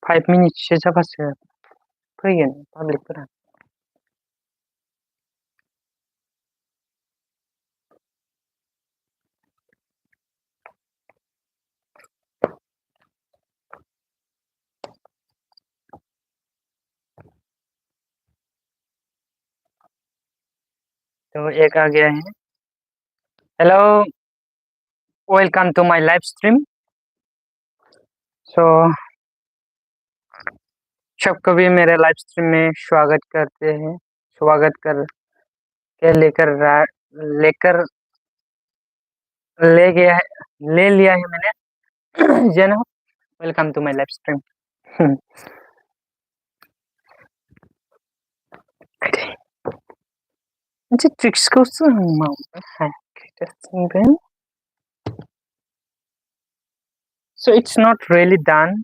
5 मिनिटसो जाबासो फैगोन पाब्लिकफोरा। तो एक आ गया है। Hello, welcome to my live stream. So सबको भी मेरे लाइव स्ट्रीम में स्वागत करते हैं। स्वागत कर के लेकर ले गया है, ले लिया है मैंने। जन welcome to my live stream. मोनसे ट्रिक्सखौसो आं मावनो हायाखै दासिमबो। So it's not really done.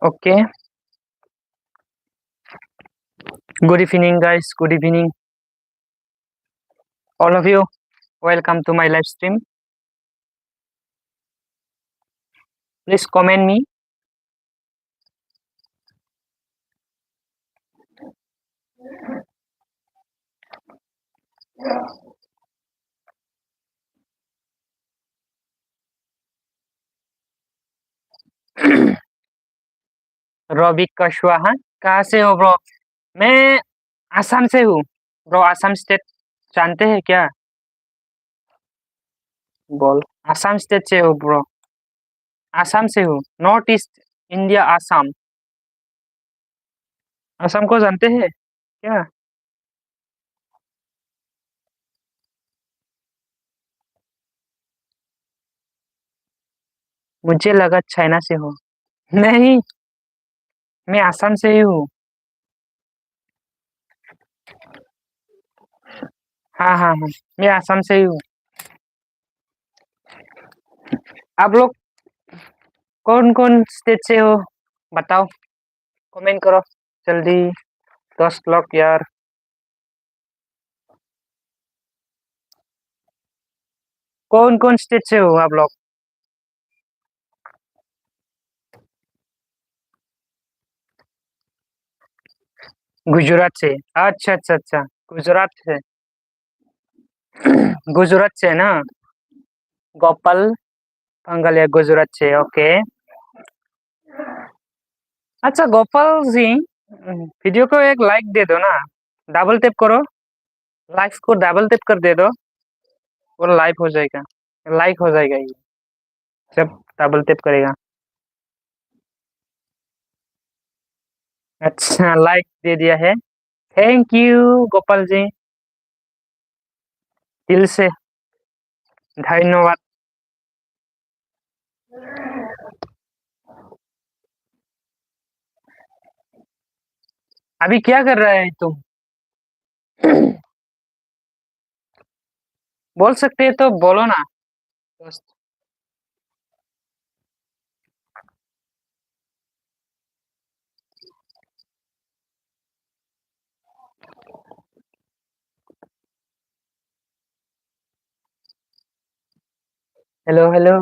Okay. Good evening, guys. Good evening, all of you. Welcome to my live stream. Please comment me. रॉबिक Kushwaha, कहाँ से हो ब्रो? मैं आसाम से हूँ ब्रो। आसाम स्टेट जानते हैं क्या? बोल। आसाम स्टेट से हो ब्रो? आसाम से हूँ, north east India, Assam. Assam को जानते हैं क्या? मुझे लगा चाइना से हो। नहीं, मैं आसाम से ही हूँ। हाँ हाँ हाँ, मैं आसाम से ही हूँ। आप लोग कौन कौन स्टेट से हो बताओ, कमेंट करो जल्दी। 10 लोग यार। कौन कौन स्टेट से हो आप लोग? गुजरात से? अच्छा अच्छा अच्छा, गुजरात से। गुजरात से ना? गोपाल पंगलिया गुजरात से, ओके। अच्छा गोपाल जी, वीडियो को एक लाइक दे दो ना। डबल टैप करो, लाइक्स को डबल टैप कर दे दो, वो लाइक हो जाएगा। लाइक हो जाएगा ये जब डबल टैप करेगा। अच्छा, लाइक दे दिया है। थैंक यू गोपाल जी, दिल से धन्यवाद। अभी क्या कर रहा है तुम? बोल सकते हैं तो बोलो ना दोस्त। Hello hello.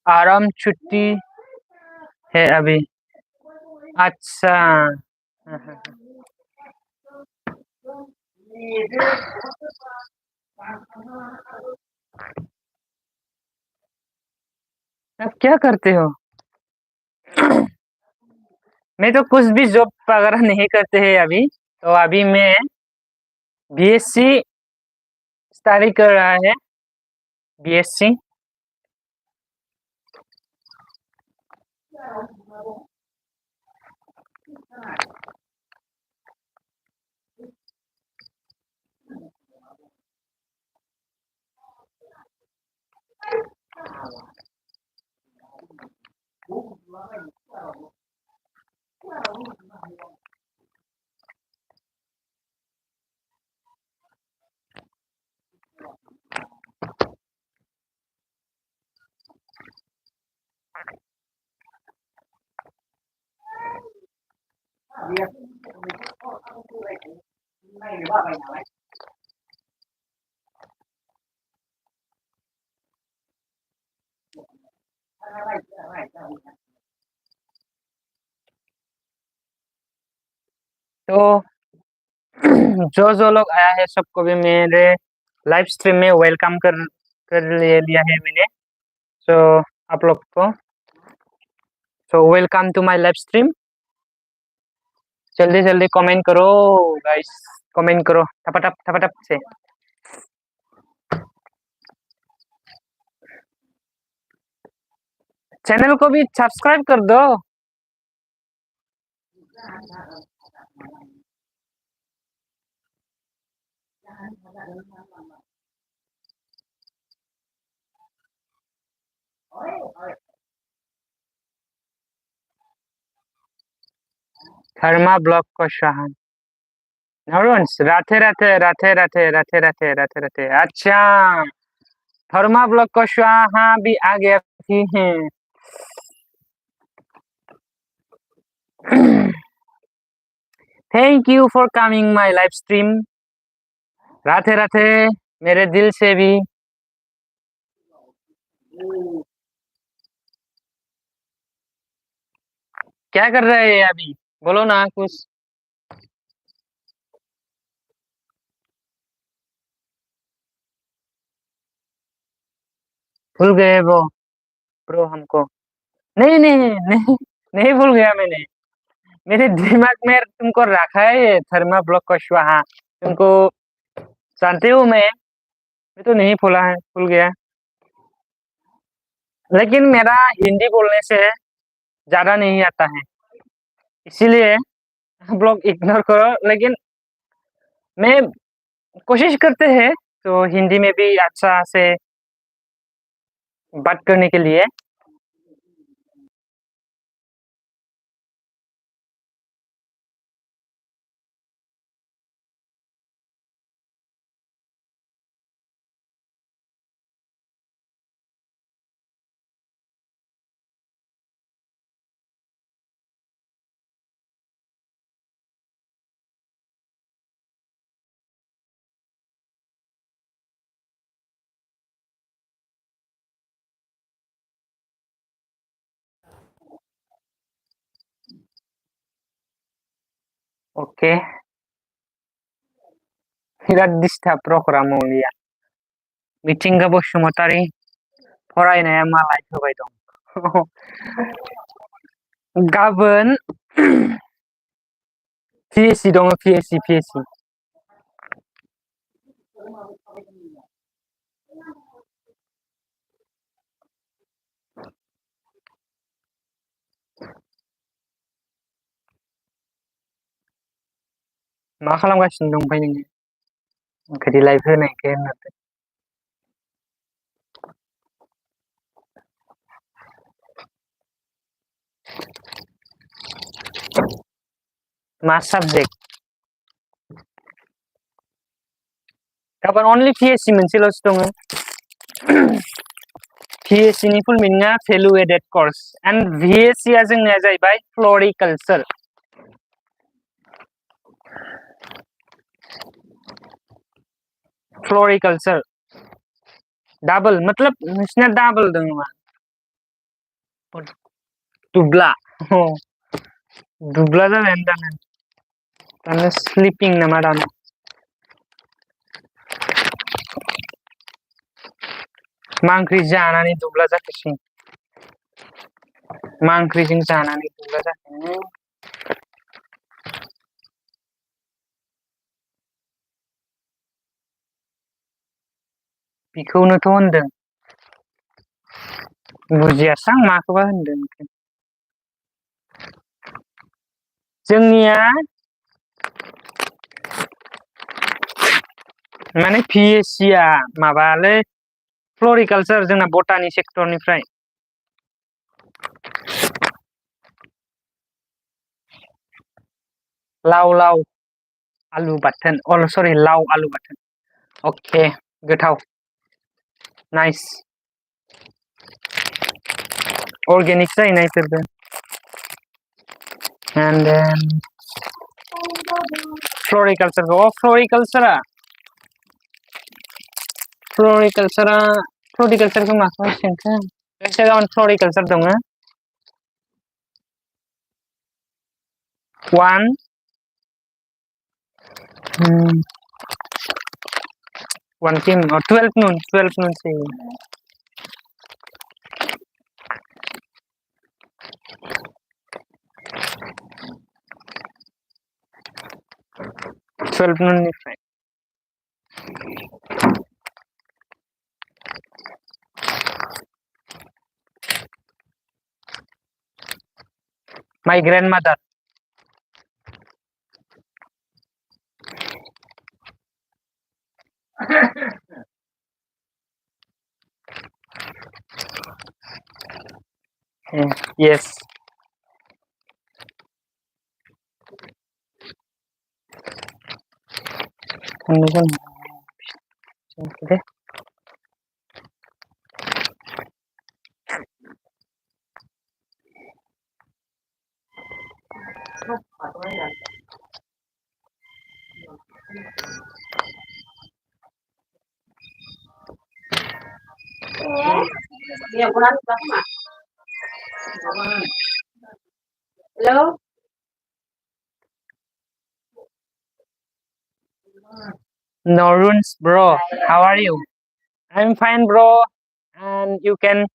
आराम छुट्टी है अभी। अच्छा। अब क्या करते हो? मैं तो कुछ भी जॉब वगैरह नहीं करते हैं अभी। तो अभी मैं बीएससी स्टडी कर रहा है, बीएससी। तो जो लोग आया है सबको भी मेरे लाइव स्ट्रीम में वेलकम कर कर लिया है मैंने। सो आप लोग को welcome to my live stream. जल्दी जल्दी कमेंट करो गाइस, कमेंट करो ठपाठप से। चैनल को भी सब्सक्राइब कर दो। धर्मा ब्लॉग को शाहन नरुंस राधे राधे राधे राधे राधे राधे राधे राधे। अच्छा, धर्मा ब्लॉग को शाहा भी आ गया भी है। Thank you for coming my live stream. Radhe Radhe मेरे दिल से भी। क्या कर रहे हैं अभी, बोलो ना कुछ। भूल गए वो ब्रो हमको। नहीं नहीं नहीं, नहीं भूल गया मैंने। मेरे दिमाग में तुमको रखा है ये थर्मा ब्लॉक का स्वाहा। तुमको जानते हो मैं तो नहीं भूला है, भूल गया। लेकिन मेरा हिंदी बोलने से ज्यादा नहीं आता है, इसीलिए ब्लॉग इग्नोर करो। लेकिन मैं कोशिश करते हैं तो हिंदी में भी अच्छा से बात करने के लिए। Oke, birat distract program mulia. Mitingga Bosumataरि फरायनाया मालाय होबाय दं। गाबोन PSC दङ, PSC। मा खालामगासिनो दं ओमफ्राय नोङो? ओंख्रि लाइभ होनायखो होननानै मा साबजेक्ट? गाबोन अनलि PSC मोनसेल'सो दङ। PSC नि फुल मिनिङा भेलु एडेड कर्स एन्ड VSC आ जोंनिया जाहैबाय फ्लरिकालचार। फ्लरिकालचार डाबल मतलब नोंसिना डाबल दङ नामा? दुब्ला दुब्ला जाबायानो दानो स्लिपिं नामा दानो? मा ओंख्रि जानानै दुब्ला जाखोसै? मा ओंख्रिजों जानानै दुब्ला जाखो? बेखौनोथ' होनदों बुजियासां माखौबा होनदों जोंनिया माने PSC आ माबालै फ्लरिकालचार जोंना बटानि सेक्टरनिफ्राय लाव आलु बाथोन सरि लाव आलु बाथोन अके गोथाव नाइस अर्गेनिक जायोना इसोरबो and then फ्लरिकालचारखौ माखौ सोंखो जायखिजाया फ्लरिकालचार दङ one team or 12 noon से 12 noonनिफ्राय my grandmother yes okay hello Noruns bro how are you I'm fine bro and you can